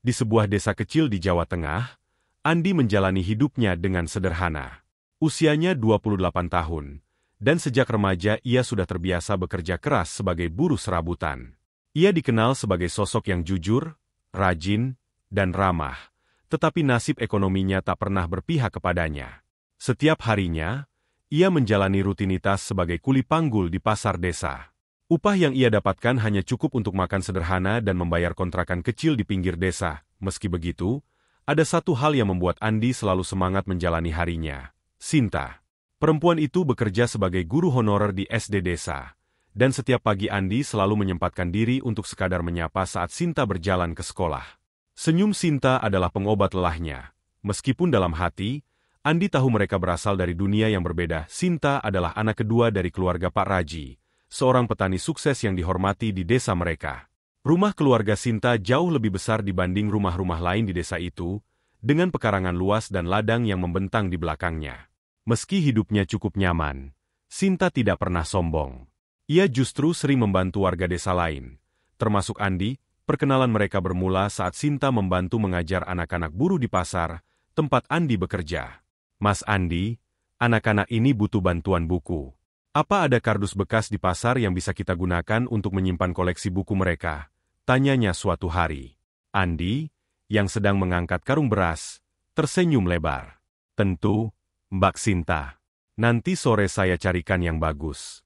Di sebuah desa kecil di Jawa Tengah, Andi menjalani hidupnya dengan sederhana. Usianya 28 tahun, dan sejak remaja ia sudah terbiasa bekerja keras sebagai buruh serabutan. Ia dikenal sebagai sosok yang jujur, rajin, dan ramah, tetapi nasib ekonominya tak pernah berpihak kepadanya. Setiap harinya, ia menjalani rutinitas sebagai kuli panggul di pasar desa. Upah yang ia dapatkan hanya cukup untuk makan sederhana dan membayar kontrakan kecil di pinggir desa. Meski begitu, ada satu hal yang membuat Andi selalu semangat menjalani harinya. Sinta. Perempuan itu bekerja sebagai guru honorer di SD desa, dan setiap pagi Andi selalu menyempatkan diri untuk sekadar menyapa saat Sinta berjalan ke sekolah. Senyum Sinta adalah pengobat lelahnya. Meskipun dalam hati, Andi tahu mereka berasal dari dunia yang berbeda. Sinta adalah anak kedua dari keluarga Pak Raji, seorang petani sukses yang dihormati di desa mereka. Rumah keluarga Sinta jauh lebih besar dibanding rumah-rumah lain di desa itu, dengan pekarangan luas dan ladang yang membentang di belakangnya. Meski hidupnya cukup nyaman, Sinta tidak pernah sombong. Ia justru sering membantu warga desa lain, termasuk Andi. Perkenalan mereka bermula saat Sinta membantu mengajar anak-anak buruh di pasar, tempat Andi bekerja. Mas Andi, anak-anak ini butuh bantuan buku. Apa ada kardus bekas di pasar yang bisa kita gunakan untuk menyimpan koleksi buku mereka? Tanyanya suatu hari. Andi, yang sedang mengangkat karung beras, tersenyum lebar. Tentu, Mbak Sinta. Nanti sore saya carikan yang bagus.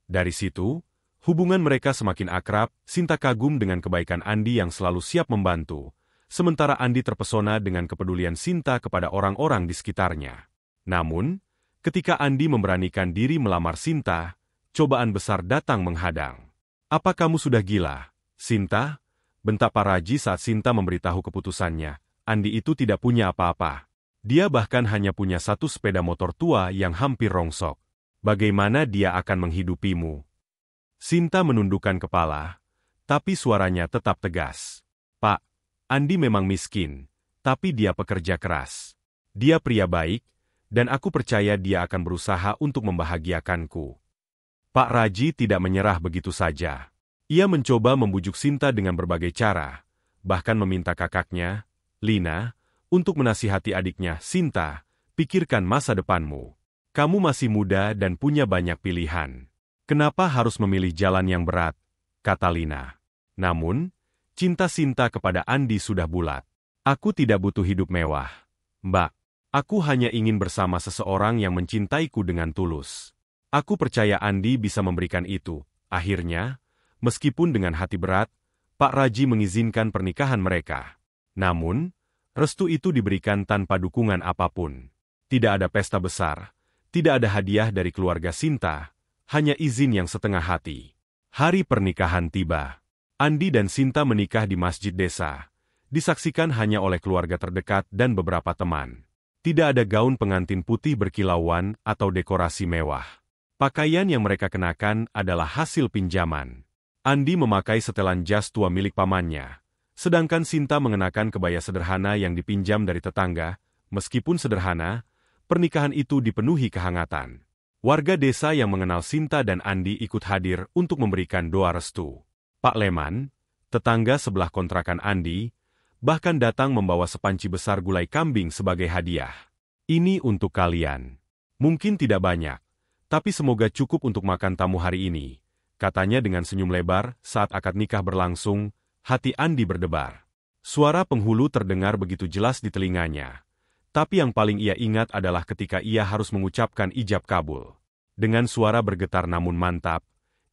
Dari situ, hubungan mereka semakin akrab. Sinta kagum dengan kebaikan Andi yang selalu siap membantu, sementara Andi terpesona dengan kepedulian Sinta kepada orang-orang di sekitarnya. Namun, ketika Andi memberanikan diri melamar Sinta, cobaan besar datang menghadang. "Apa kamu sudah gila, Sinta?" bentak Pak Raji saat Sinta memberitahu keputusannya. Andi itu tidak punya apa-apa. Dia bahkan hanya punya satu sepeda motor tua yang hampir rongsok. Bagaimana dia akan menghidupimu? Sinta menundukkan kepala, tapi suaranya tetap tegas. "Pak, Andi memang miskin, tapi dia pekerja keras. Dia pria baik, dan aku percaya dia akan berusaha untuk membahagiakanku." Pak Raji tidak menyerah begitu saja. Ia mencoba membujuk Sinta dengan berbagai cara, bahkan meminta kakaknya, Lina, untuk menasihati adiknya. "Sinta, pikirkan masa depanmu. Kamu masih muda dan punya banyak pilihan. Kenapa harus memilih jalan yang berat?" kata Lina. Namun, cinta Sinta kepada Andi sudah bulat. "Aku tidak butuh hidup mewah, Mbak. Aku hanya ingin bersama seseorang yang mencintaiku dengan tulus. Aku percaya Andi bisa memberikan itu." Akhirnya, meskipun dengan hati berat, Pak Raji mengizinkan pernikahan mereka. Namun, restu itu diberikan tanpa dukungan apapun. Tidak ada pesta besar, tidak ada hadiah dari keluarga Sinta, hanya izin yang setengah hati. Hari pernikahan tiba. Andi dan Sinta menikah di masjid desa, disaksikan hanya oleh keluarga terdekat dan beberapa teman. Tidak ada gaun pengantin putih berkilauan atau dekorasi mewah. Pakaian yang mereka kenakan adalah hasil pinjaman. Andi memakai setelan jas tua milik pamannya, sedangkan Sinta mengenakan kebaya sederhana yang dipinjam dari tetangga. Meskipun sederhana, pernikahan itu dipenuhi kehangatan. Warga desa yang mengenal Sinta dan Andi ikut hadir untuk memberikan doa restu. Pak Leman, tetangga sebelah kontrakan Andi, bahkan datang membawa sepanci besar gulai kambing sebagai hadiah. "Ini untuk kalian. Mungkin tidak banyak, tapi semoga cukup untuk makan tamu hari ini," katanya dengan senyum lebar. Saat akad nikah berlangsung, hati Andi berdebar. Suara penghulu terdengar begitu jelas di telinganya. Tapi yang paling ia ingat adalah ketika ia harus mengucapkan ijab kabul. Dengan suara bergetar namun mantap,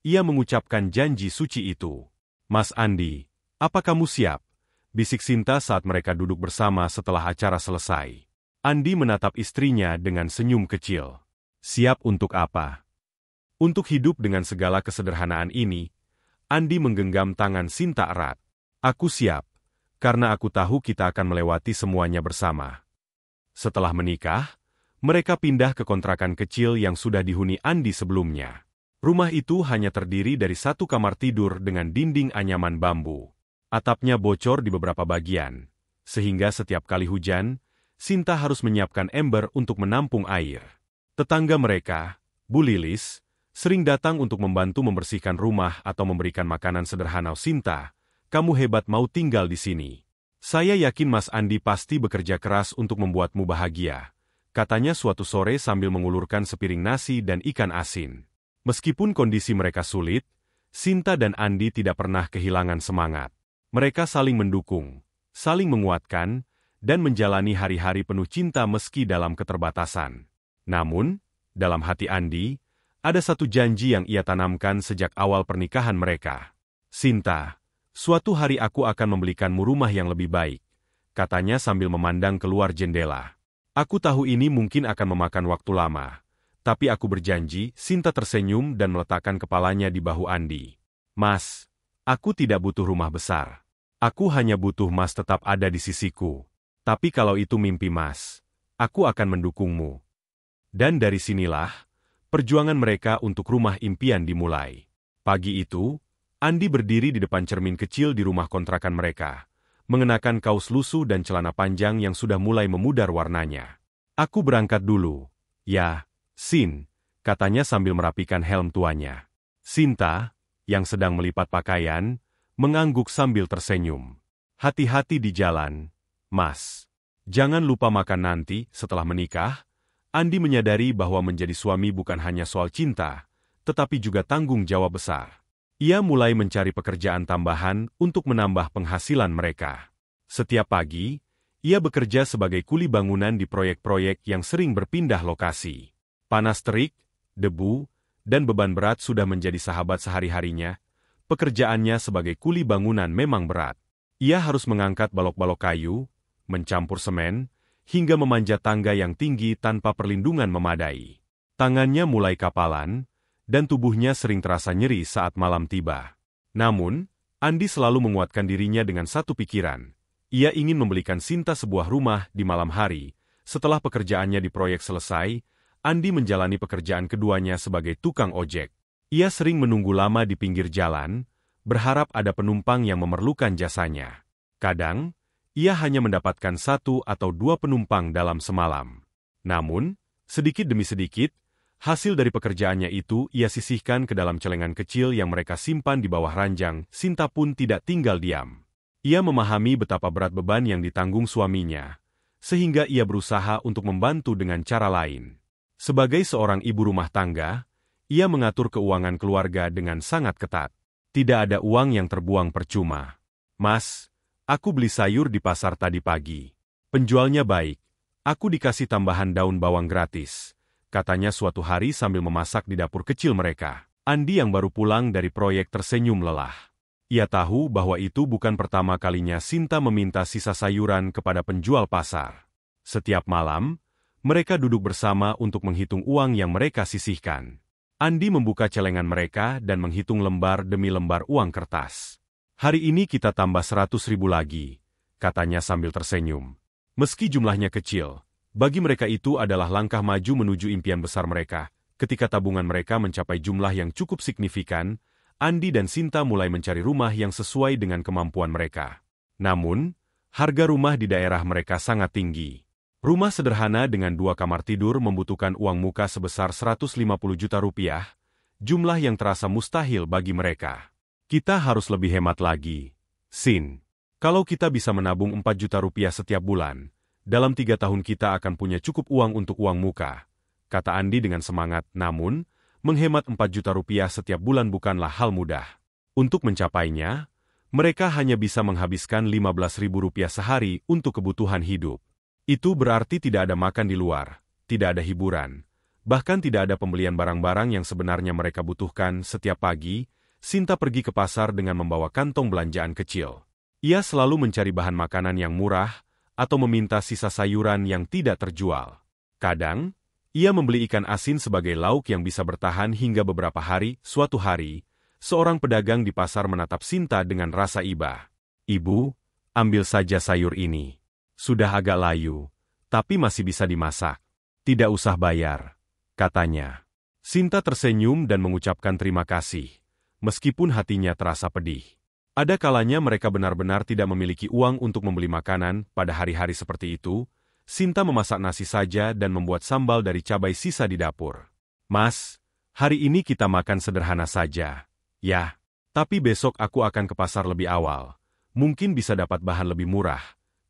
ia mengucapkan janji suci itu. "Mas Andi, apa kamu siap?" bisik Sinta saat mereka duduk bersama setelah acara selesai. Andi menatap istrinya dengan senyum kecil. "Siap untuk apa?" Untuk hidup dengan segala kesederhanaan ini, Andi menggenggam tangan Sinta erat. "Aku siap, karena aku tahu kita akan melewati semuanya bersama." Setelah menikah, mereka pindah ke kontrakan kecil yang sudah dihuni Andi sebelumnya. Rumah itu hanya terdiri dari satu kamar tidur dengan dinding anyaman bambu. Atapnya bocor di beberapa bagian, sehingga setiap kali hujan, Sinta harus menyiapkan ember untuk menampung air. Tetangga mereka, Bu Lilis, sering datang untuk membantu membersihkan rumah atau memberikan makanan sederhana. "Sinta, kamu hebat mau tinggal di sini. Saya yakin Mas Andi pasti bekerja keras untuk membuatmu bahagia, katanya suatu sore sambil mengulurkan sepiring nasi dan ikan asin. Meskipun kondisi mereka sulit, Sinta dan Andi tidak pernah kehilangan semangat. Mereka saling mendukung, saling menguatkan, dan menjalani hari-hari penuh cinta meski dalam keterbatasan. Namun, dalam hati Andi, ada satu janji yang ia tanamkan sejak awal pernikahan mereka. Sinta, suatu hari aku akan membelikanmu rumah yang lebih baik, katanya sambil memandang keluar jendela. Aku tahu ini mungkin akan memakan waktu lama, tapi aku berjanji. Sinta tersenyum dan meletakkan kepalanya di bahu Andi. Mas, aku tidak butuh rumah besar. Aku hanya butuh Mas tetap ada di sisiku. Tapi kalau itu mimpi Mas, aku akan mendukungmu. Dan dari sinilah, perjuangan mereka untuk rumah impian dimulai. Pagi itu, Andi berdiri di depan cermin kecil di rumah kontrakan mereka, mengenakan kaos lusuh dan celana panjang yang sudah mulai memudar warnanya. Aku berangkat dulu. Ya, Sin, katanya sambil merapikan helm tuanya. Sinta, yang sedang melipat pakaian, mengangguk sambil tersenyum. Hati-hati di jalan, Mas. Jangan lupa makan nanti. Setelah menikah, Andi menyadari bahwa menjadi suami bukan hanya soal cinta, tetapi juga tanggung jawab besar. Ia mulai mencari pekerjaan tambahan untuk menambah penghasilan mereka. Setiap pagi, ia bekerja sebagai kuli bangunan di proyek-proyek yang sering berpindah lokasi. Panas terik, debu, dan beban berat sudah menjadi sahabat sehari-harinya. Pekerjaannya sebagai kuli bangunan memang berat. Ia harus mengangkat balok-balok kayu, mencampur semen, hingga memanjat tangga yang tinggi tanpa perlindungan memadai. Tangannya mulai kapalan, dan tubuhnya sering terasa nyeri saat malam tiba. Namun, Andi selalu menguatkan dirinya dengan satu pikiran. Ia ingin membelikan Sinta sebuah rumah di malam hari. Setelah pekerjaannya di proyek selesai, Andi menjalani pekerjaan keduanya sebagai tukang ojek. Ia sering menunggu lama di pinggir jalan, berharap ada penumpang yang memerlukan jasanya. Kadang, ia hanya mendapatkan 1 atau 2 penumpang dalam semalam. Namun, sedikit demi sedikit, hasil dari pekerjaannya itu ia sisihkan ke dalam celengan kecil yang mereka simpan di bawah ranjang. Sinta pun tidak tinggal diam. Ia memahami betapa berat beban yang ditanggung suaminya, sehingga ia berusaha untuk membantu dengan cara lain. Sebagai seorang ibu rumah tangga, ia mengatur keuangan keluarga dengan sangat ketat. Tidak ada uang yang terbuang percuma. Mas, aku beli sayur di pasar tadi pagi. Penjualnya baik. Aku dikasih tambahan daun bawang gratis, katanya suatu hari sambil memasak di dapur kecil mereka. Andi yang baru pulang dari proyek tersenyum lelah. Ia tahu bahwa itu bukan pertama kalinya Sinta meminta sisa sayuran kepada penjual pasar. Setiap malam, mereka duduk bersama untuk menghitung uang yang mereka sisihkan. Andi membuka celengan mereka dan menghitung lembar demi lembar uang kertas. Hari ini kita tambah 100.000 lagi, katanya sambil tersenyum. Meski jumlahnya kecil, bagi mereka itu adalah langkah maju menuju impian besar mereka. Ketika tabungan mereka mencapai jumlah yang cukup signifikan, Andi dan Sinta mulai mencari rumah yang sesuai dengan kemampuan mereka. Namun, harga rumah di daerah mereka sangat tinggi. Rumah sederhana dengan 2 kamar tidur membutuhkan uang muka sebesar 150 juta rupiah, jumlah yang terasa mustahil bagi mereka. Kita harus lebih hemat lagi, Sin. Kalau kita bisa menabung 4 juta rupiah setiap bulan, dalam 3 tahun kita akan punya cukup uang untuk uang muka, kata Andi dengan semangat. Namun, menghemat 4 juta rupiah setiap bulan bukanlah hal mudah. Untuk mencapainya, mereka hanya bisa menghabiskan 15.000 rupiah sehari untuk kebutuhan hidup. Itu berarti tidak ada makan di luar, tidak ada hiburan, bahkan tidak ada pembelian barang-barang yang sebenarnya mereka butuhkan. Setiap pagi, Sinta pergi ke pasar dengan membawa kantong belanjaan kecil. Ia selalu mencari bahan makanan yang murah atau meminta sisa sayuran yang tidak terjual. Kadang, ia membeli ikan asin sebagai lauk yang bisa bertahan hingga beberapa hari. Suatu hari, seorang pedagang di pasar menatap Sinta dengan rasa iba. "Ibu, ambil saja sayur ini. Sudah agak layu, tapi masih bisa dimasak. Tidak usah bayar," katanya. Sinta tersenyum dan mengucapkan terima kasih, meskipun hatinya terasa pedih. Ada kalanya mereka benar-benar tidak memiliki uang untuk membeli makanan. Pada hari-hari seperti itu, Sinta memasak nasi saja dan membuat sambal dari cabai sisa di dapur. "Mas, hari ini kita makan sederhana saja." "Ya, tapi besok aku akan ke pasar lebih awal. mungkin bisa dapat bahan lebih murah,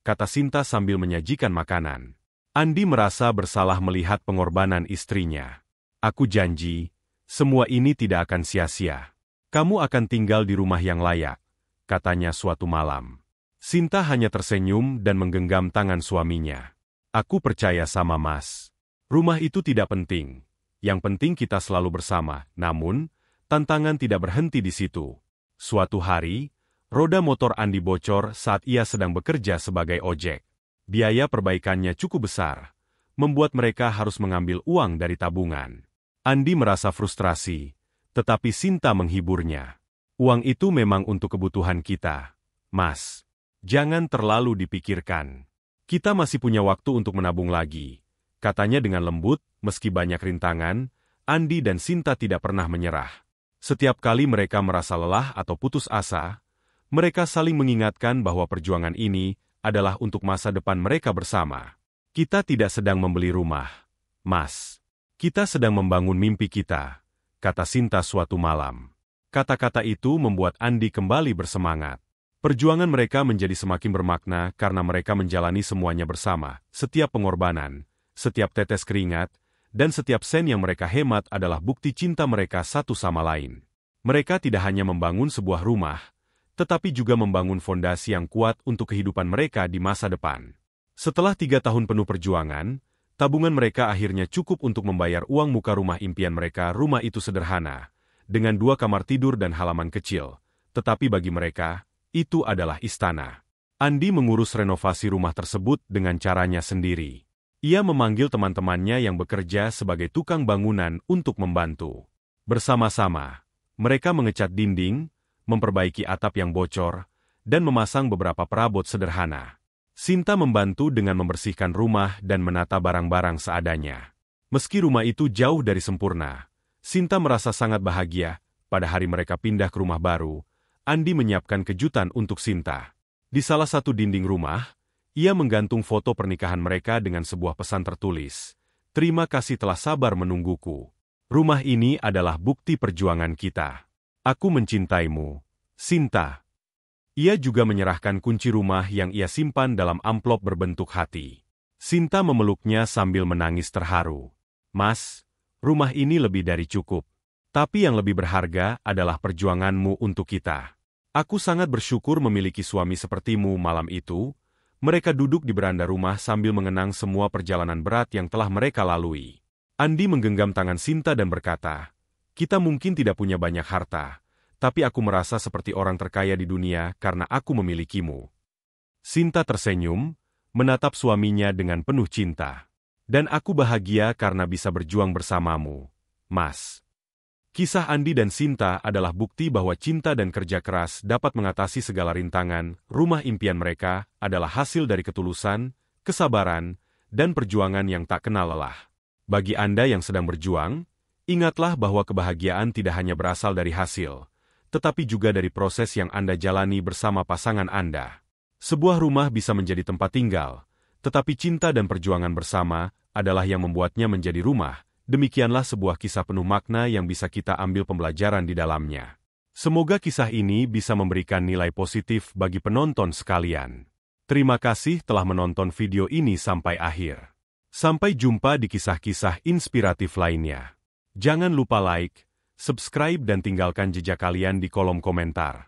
kata Sinta sambil menyajikan makanan. Andi merasa bersalah melihat pengorbanan istrinya. Aku janji, semua ini tidak akan sia-sia. Kamu akan tinggal di rumah yang layak, katanya suatu malam. Sinta hanya tersenyum dan menggenggam tangan suaminya. Aku percaya sama Mas. Rumah itu tidak penting. Yang penting kita selalu bersama. Namun, tantangan tidak berhenti di situ. Suatu hari, roda motor Andi bocor saat ia sedang bekerja sebagai ojek. Biaya perbaikannya cukup besar, membuat mereka harus mengambil uang dari tabungan. Andi merasa frustrasi, tetapi Sinta menghiburnya. Uang itu memang untuk kebutuhan kita, Mas. Jangan terlalu dipikirkan. Kita masih punya waktu untuk menabung lagi, katanya dengan lembut. Meski banyak rintangan, Andi dan Sinta tidak pernah menyerah. Setiap kali mereka merasa lelah atau putus asa, mereka saling mengingatkan bahwa perjuangan ini adalah untuk masa depan mereka bersama. Kita tidak sedang membeli rumah, Mas. Kita sedang membangun mimpi kita, kata Sinta suatu malam. Kata-kata itu membuat Andi kembali bersemangat. Perjuangan mereka menjadi semakin bermakna karena mereka menjalani semuanya bersama. Setiap pengorbanan, setiap tetes keringat, dan setiap sen yang mereka hemat adalah bukti cinta mereka satu sama lain. Mereka tidak hanya membangun sebuah rumah, tetapi juga membangun fondasi yang kuat untuk kehidupan mereka di masa depan. Setelah 3 tahun penuh perjuangan, tabungan mereka akhirnya cukup untuk membayar uang muka rumah impian mereka. Rumah itu sederhana, dengan 2 kamar tidur dan halaman kecil, tetapi bagi mereka, itu adalah istana. Andi mengurus renovasi rumah tersebut dengan caranya sendiri. Ia memanggil teman-temannya yang bekerja sebagai tukang bangunan untuk membantu. Bersama-sama, mereka mengecat dinding, memperbaiki atap yang bocor, dan memasang beberapa perabot sederhana. Sinta membantu dengan membersihkan rumah dan menata barang-barang seadanya. Meski rumah itu jauh dari sempurna, Sinta merasa sangat bahagia. Pada hari mereka pindah ke rumah baru, Andi menyiapkan kejutan untuk Sinta. Di salah satu dinding rumah, ia menggantung foto pernikahan mereka dengan sebuah pesan tertulis. Terima kasih telah sabar menungguku. Rumah ini adalah bukti perjuangan kita. Aku mencintaimu, Sinta. Ia juga menyerahkan kunci rumah yang ia simpan dalam amplop berbentuk hati. Sinta memeluknya sambil menangis terharu. Mas, rumah ini lebih dari cukup. Tapi yang lebih berharga adalah perjuanganmu untuk kita. Aku sangat bersyukur memiliki suami sepertimu. Malam itu, mereka duduk di beranda rumah sambil mengenang semua perjalanan berat yang telah mereka lalui. Andi menggenggam tangan Sinta dan berkata, kita mungkin tidak punya banyak harta, tapi aku merasa seperti orang terkaya di dunia karena aku memilikimu. Sinta tersenyum, menatap suaminya dengan penuh cinta. Dan aku bahagia karena bisa berjuang bersamamu, Mas. Kisah Andi dan Sinta adalah bukti bahwa cinta dan kerja keras dapat mengatasi segala rintangan. Rumah impian mereka adalah hasil dari ketulusan, kesabaran, dan perjuangan yang tak kenal lelah. Bagi Anda yang sedang berjuang, ingatlah bahwa kebahagiaan tidak hanya berasal dari hasil, tetapi juga dari proses yang Anda jalani bersama pasangan Anda. Sebuah rumah bisa menjadi tempat tinggal, tetapi cinta dan perjuangan bersama adalah yang membuatnya menjadi rumah. Demikianlah sebuah kisah penuh makna yang bisa kita ambil pembelajaran di dalamnya. Semoga kisah ini bisa memberikan nilai positif bagi penonton sekalian. Terima kasih telah menonton video ini sampai akhir. Sampai jumpa di kisah-kisah inspiratif lainnya. Jangan lupa like, subscribe dan tinggalkan jejak kalian di kolom komentar.